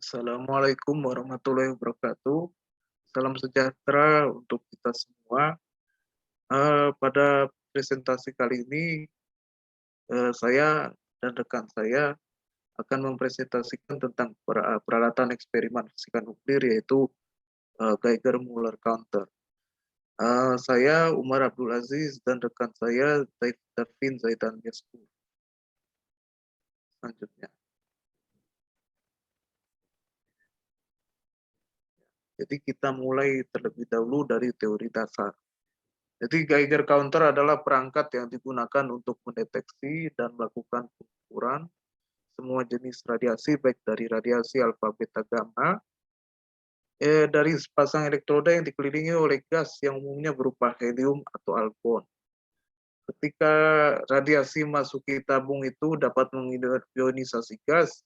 Assalamualaikum warahmatullahi wabarakatuh. Salam sejahtera untuk kita semua. Pada presentasi kali ini, saya dan rekan saya akan mempresentasikan tentang peralatan eksperimen fisika nuklir yaitu Geiger-Müller counter. Saya Umar Abdul Aziz dan rekan saya Darvin Zaidan Yasku. Selanjutnya. Jadi kita mulai terlebih dahulu dari teori dasar. Jadi Geiger counter adalah perangkat yang digunakan untuk mendeteksi dan melakukan pengukuran semua jenis radiasi, baik dari radiasi alfa, beta, gamma, dari sepasang elektroda yang dikelilingi oleh gas yang umumnya berupa helium atau argon. Ketika radiasi masuki tabung itu dapat mengionisasi gas,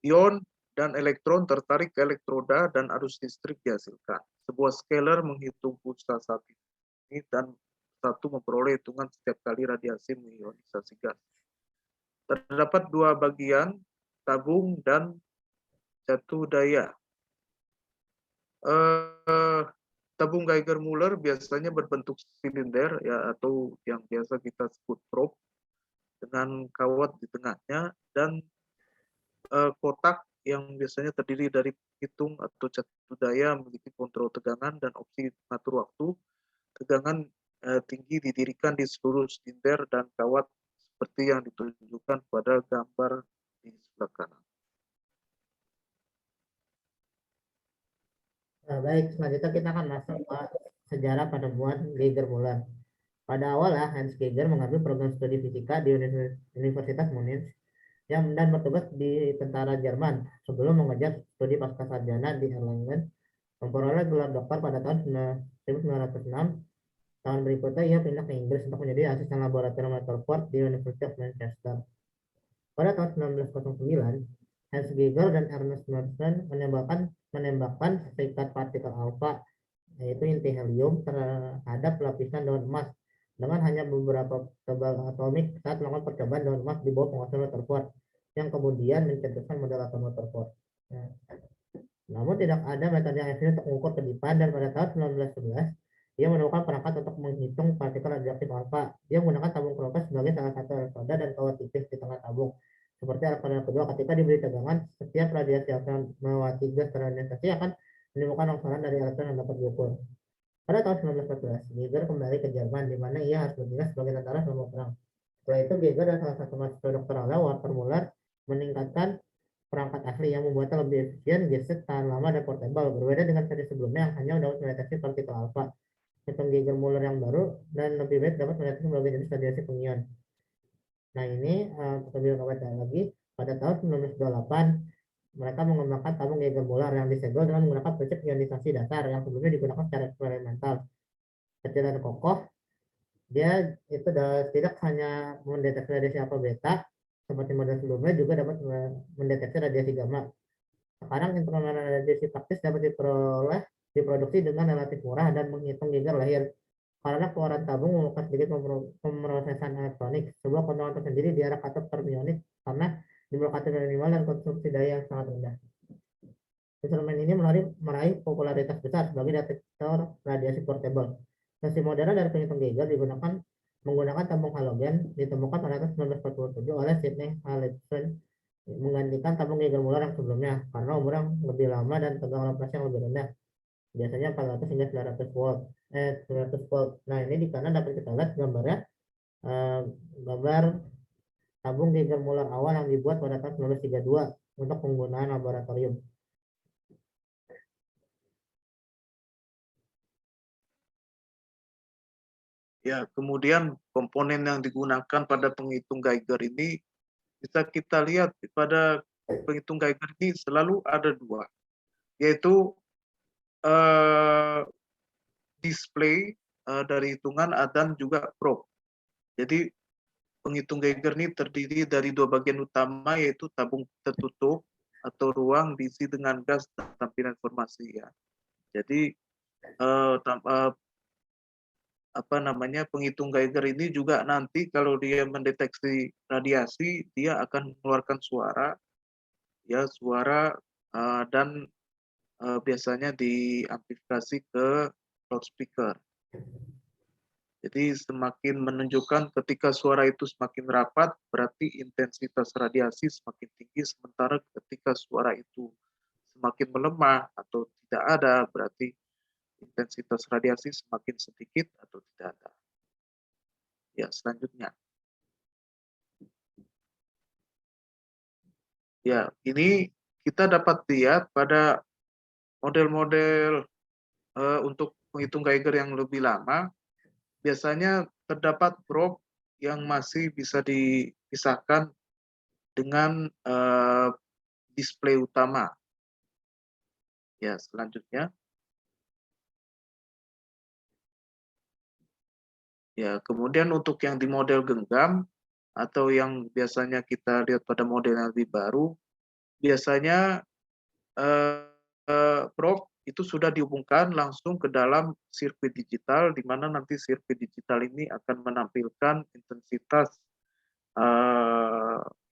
ion dan elektron tertarik ke elektroda dan arus listrik dihasilkan. Sebuah scaler menghitung pulsa saat ini dan satu memperoleh hitungan setiap kali radiasi mengionisasi gas. Terdapat dua bagian, tabung dan jatuh daya. Tabung Geiger-Müller biasanya berbentuk silinder ya, atau yang biasa kita sebut probe dengan kawat di tengahnya, dan kotak yang biasanya terdiri dari hitung atau jatuh daya memiliki kontrol tegangan dan opsi mengatur waktu. Tegangan tinggi didirikan di seluruh silinder dan kawat seperti yang ditunjukkan pada gambar di sebelah kanan. Baik, selanjutnya kita akan masuk ke sejarah penemuan Geiger-Müller. Pada awalnya, Hans Geiger mengambil program studi fisika di Universitas Munich dan bertugas di tentara Jerman sebelum mengejar studi pascasarjana di Erlangen, memperoleh gelar doktor pada tahun 1906. Tahun berikutnya ia pindah ke Inggris untuk menjadi asisten laboratorium Rutherford di Universitas Manchester. Pada tahun 1909, Hans Geiger dan Ernest Martin menembakkan serikat partikel alfa, yaitu inti helium, terhadap lapisan daun emas dengan hanya beberapa tebal atomik saat melakukan percobaan daun emas di bawah penguasaan Rutherford, yang kemudian mencetuskan model atom Rutherford. Namun tidak ada metode yang efektif untuk mengukur kedipan, dan pada tahun 1911 ia menemukan perangkat untuk menghitung partikel radioaktif alfa. Dia menggunakan tabung Krokas sebagai salah satu elektroda dan kawat tipis di tengah tabung. Seperti elektroda kedua, ketika diberi tegangan, setiap radiasi akan melewati gas terionisasi akan menimbulkan longsoran dari elektron yang dapat diukur. Pada tahun 1914, Geiger kembali ke Jerman, di mana ia harus bertugas sebagai tentara selama perang. Setelah itu, Geiger dan salah satu mahasiswa doktoralnya, Walter Muller, meningkatkan perangkat asli yang membuatnya lebih efisien, gesit, tahan lama, dan portable. Berbeda dengan seri sebelumnya yang hanya dapat mendeteksi partikel alfa. Sistem Geiger-Müller yang baru dan lebih baik dapat mendeteksi berbagai jenis radiasi pengion. Nah, ini lebih lagi, pada tahun 1928 mereka mengembangkan tabung Geiger-Müller yang disegel dengan menggunakan prinsip ionisasi dasar yang sebelumnya digunakan secara eksperimental. Kecil dan kokoh, dia itu tidak hanya mendeteksi radiasi alfa beta seperti model sebelumnya, juga dapat mendeteksi radiasi gamma. Sekarang instrumen radiasi praktis dapat diproduksi dengan relatif murah dan menghitung Geiger lahir. Karena keluaran tabung memerlukan sedikit pemrosesan elektronik, sebuah keuntungan tersendiri di arah katot fermionik karena jumlah katot minimal dan konsumsi daya yang sangat rendah. Instrumen ini meraih popularitas besar sebagai detektor radiasi portable. Versi modern dari penghitung Geiger menggunakan tabung halogen ditemukan pada tahun 1947 oleh Sidney Harrison, menggantikan tabung Geiger-Müller yang sebelumnya karena umur yang lebih lama dan tegangan operasi yang lebih rendah, biasanya 400 hingga 900 volt. 900 volt. Nah, ini di kanan dapat kita lihat gambarnya, gambar tabung Geiger-Müller awal yang dibuat pada tahun 1932 untuk penggunaan laboratorium. Ya, kemudian komponen yang digunakan pada penghitung Geiger ini bisa kita lihat pada penghitung Geiger ini selalu ada dua, yaitu display dari hitungan dan juga probe. Jadi penghitung Geiger ini terdiri dari dua bagian utama, yaitu tabung tertutup atau ruang diisi dengan gas dan tampilan informasi ya. Jadi penghitung Geiger ini juga nanti kalau dia mendeteksi radiasi, dia akan mengeluarkan suara ya suara dan biasanya diamplifikasi ke loudspeaker. Jadi semakin menunjukkan ketika suara itu semakin rapat, berarti intensitas radiasi semakin tinggi, sementara ketika suara itu semakin melemah atau tidak ada, berarti intensitas radiasi semakin sedikit atau tidak ada. Ya, selanjutnya. Ya, ini kita dapat lihat pada model-model untuk menghitung Geiger yang lebih lama, biasanya terdapat probe yang masih bisa dipisahkan dengan display utama. Ya, selanjutnya. Ya, kemudian untuk yang di model genggam atau yang biasanya kita lihat pada model yang lebih baru, biasanya probe itu sudah dihubungkan langsung ke dalam sirkuit digital, di mana nanti sirkuit digital ini akan menampilkan intensitas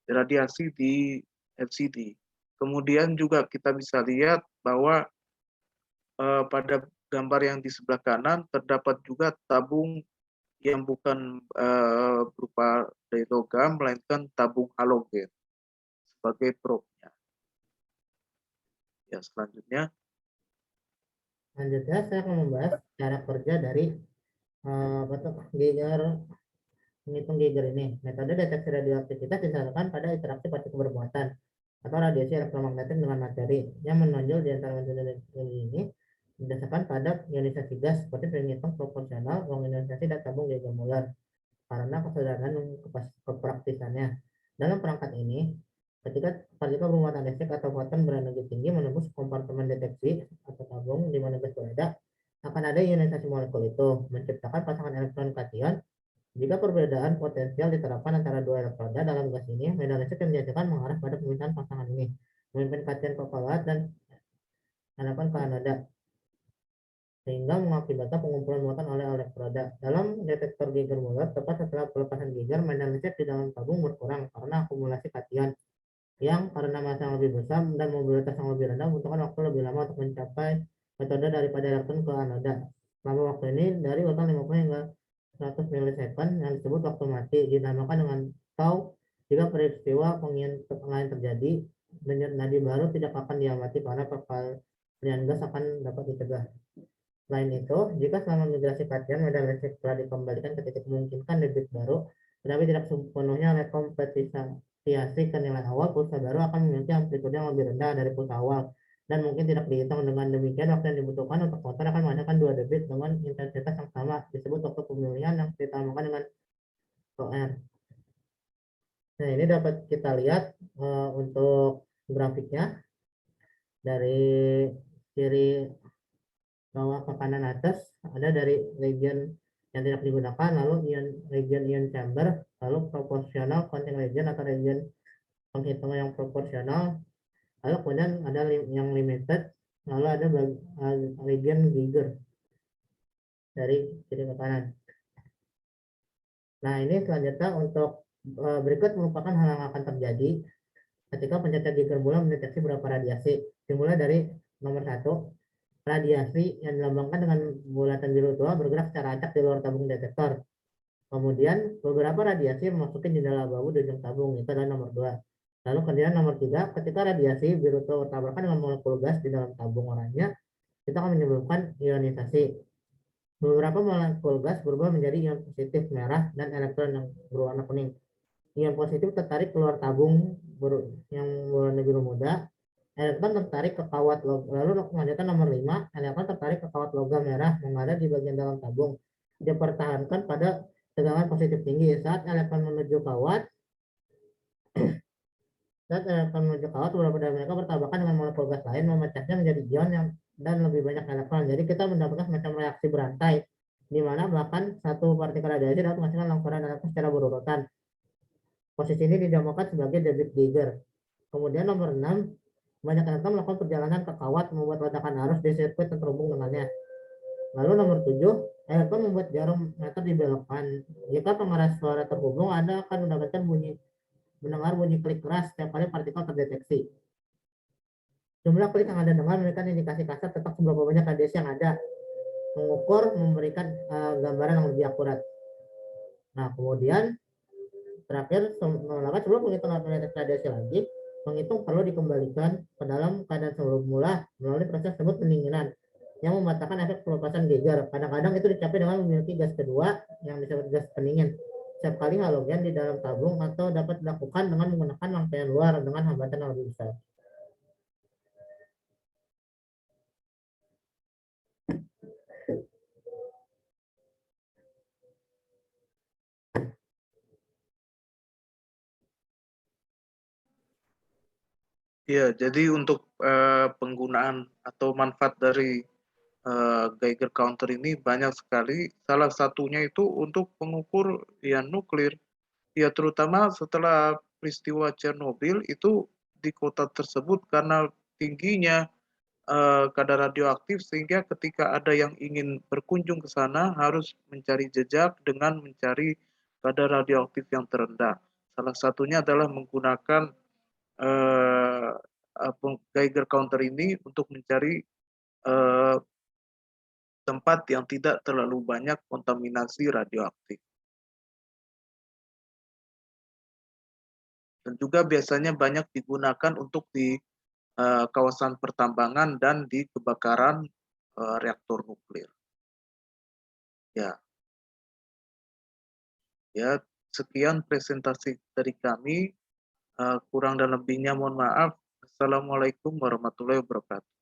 radiasi di LCD. Kemudian juga kita bisa lihat bahwa pada gambar yang di sebelah kanan terdapat juga tabung yang bukan berupa dari logam, melainkan tabung halogen sebagai probe-nya. Ya, selanjutnya. Selanjutnya saya akan membahas cara kerja dari Geiger, menghitung Geiger ini. Metode deteksi radioaktivitas disarankan pada interaksi partikel bermuatan atau radiasi elektromagnetik dengan materi yang menonjol di antara metode ini berdasarkan pada ionisasi gas seperti penghitung proporsional, ionisasi dan tabung Geiger Muller karena kesederhanaan dan kepraktisannya. Dalam perangkat ini, ketika partikel bermuatan listrik atau foton berenergi tinggi menembus kompartemen deteksi atau tabung di mana gas berada, akan ada ionisasi molekul itu, menciptakan pasangan elektron kation. Jika perbedaan potensial diterapkan antara dua elektroda dalam gas ini, medan listrik yang dihasilkan mengarah pada permintaan pasangan ini, memimpin kation ke kawat dan hadapan ke anoda, sehingga mengakibatkan pengumpulan muatan oleh elektroda. Dalam detektor Geiger-Muller, tepat setelah pelepasan Geiger, medan listrik di dalam tabung berkurang karena akumulasi kation yang karena massa yang lebih besar dan mobilitas yang lebih rendah membutuhkan waktu lebih lama untuk mencapai metode daripada elektron ke anoda. Selama waktu ini dari urutan 50 hingga 100 milisekund yang disebut waktu mati, dinamakan dengan tau. Jika peristiwa lain terjadi, denyut nadi baru tidak akan diamati karena peralihan gas akan dapat dicegah. Selain itu, jika selama migrasi kation medan listrik telah dikembalikan ke titik memungkinkan debit baru, tetapi tidak sepenuhnya rekompensasi ke nilai awal, pulsa baru akan memiliki amplitude yang lebih rendah dari pulsa awal dan mungkin tidak dihitung. Dengan demikian, waktu yang dibutuhkan untuk motor akan menghasilkan dua debit dengan intensitas yang sama, disebut waktu pemilihan yang ditambahkan dengan OR. Nah, ini dapat kita lihat untuk grafiknya dari kiri bawah ke kanan atas ada dari region yang tidak digunakan, lalu region ion chamber, lalu proporsional counting region atau region penghitungan yang proporsional, lalu kemudian ada yang limited, lalu ada region Geiger dari kiri ke kanan. Nah, ini selanjutnya untuk berikut merupakan hal yang akan terjadi ketika pencetak Geiger-Muller mendeteksi beberapa radiasi. Dimulai dari nomor 1, radiasi yang dilambangkan dengan bulatan biru tua bergerak secara acak di luar tabung detektor. Kemudian beberapa radiasi memasuki jendela abu-abu di ujung tabung, itu adalah nomor 2. Lalu kemudian nomor 3, ketika radiasi biru tua bertabrakan dengan molekul gas di dalam tabung oranye, itu akan menyebabkan ionisasi. Beberapa molekul gas berubah menjadi ion positif merah dan elektron yang berwarna kuning. Ion positif tertarik keluar tabung yang berwarna biru muda. Elektron tertarik ke kawat logam. Lalu kemudian nomor 5, elektron tertarik ke kawat logam merah mengalir di bagian dalam tabung. Dipertahankan pada tegangan positif tinggi. Saat elektron menuju kawat, beberapa dari mereka bertabrakan dengan molekul gas lain, memecahnya menjadi ion yang dan lebih banyak elektron. Jadi kita mendapatkan semacam reaksi berantai, di mana bahkan satu partikel radiasi dapat menghasilkan longsoran elektron secara berurutan. Posisi ini dinamakan sebagai debit Geiger. Kemudian nomor 6, banyak elektron melakukan perjalanan ke kawat membuat ledakan arus di sirkuit yang terhubung dengannya. Lalu nomor 7, elektron membuat jarum meter dibelokkan. Jika pengeras suara terhubung, Anda akan mendengar bunyi klik keras setiap kali partikel terdeteksi. Jumlah klik yang ada dengan memberikan indikasi kasar tentang seberapa banyak radiasi yang ada, mengukur, memberikan gambaran yang lebih akurat. Nah, kemudian terakhir menggunakan sebelum menghitung radiasi lagi, menghitung perlu dikembalikan ke dalam keadaan semula melalui proses tersebut pendinginan yang membatalkan efek pelepasan Geiger. Kadang-kadang itu dicapai dengan memiliki gas kedua yang disebut gas pendingin. Setiap kali halogen di dalam tabung atau dapat dilakukan dengan menggunakan rangkaian luar dengan hambatan yang lebih besar. Ya, jadi untuk penggunaan atau manfaat dari Geiger counter ini banyak sekali. Salah satunya itu untuk mengukur ya nuklir. Ya terutama setelah peristiwa Chernobyl itu di kota tersebut karena tingginya kadar radioaktif sehingga ketika ada yang ingin berkunjung ke sana harus mencari jejak dengan mencari kadar radioaktif yang terendah. Salah satunya adalah menggunakan eh, Geiger counter ini untuk mencari eh, tempat yang tidak terlalu banyak kontaminasi radioaktif. Dan juga biasanya banyak digunakan untuk di kawasan pertambangan dan di kebakaran reaktor nuklir. Ya, ya sekian presentasi dari kami. Kurang dan lebihnya mohon maaf. Assalamualaikum warahmatullahi wabarakatuh.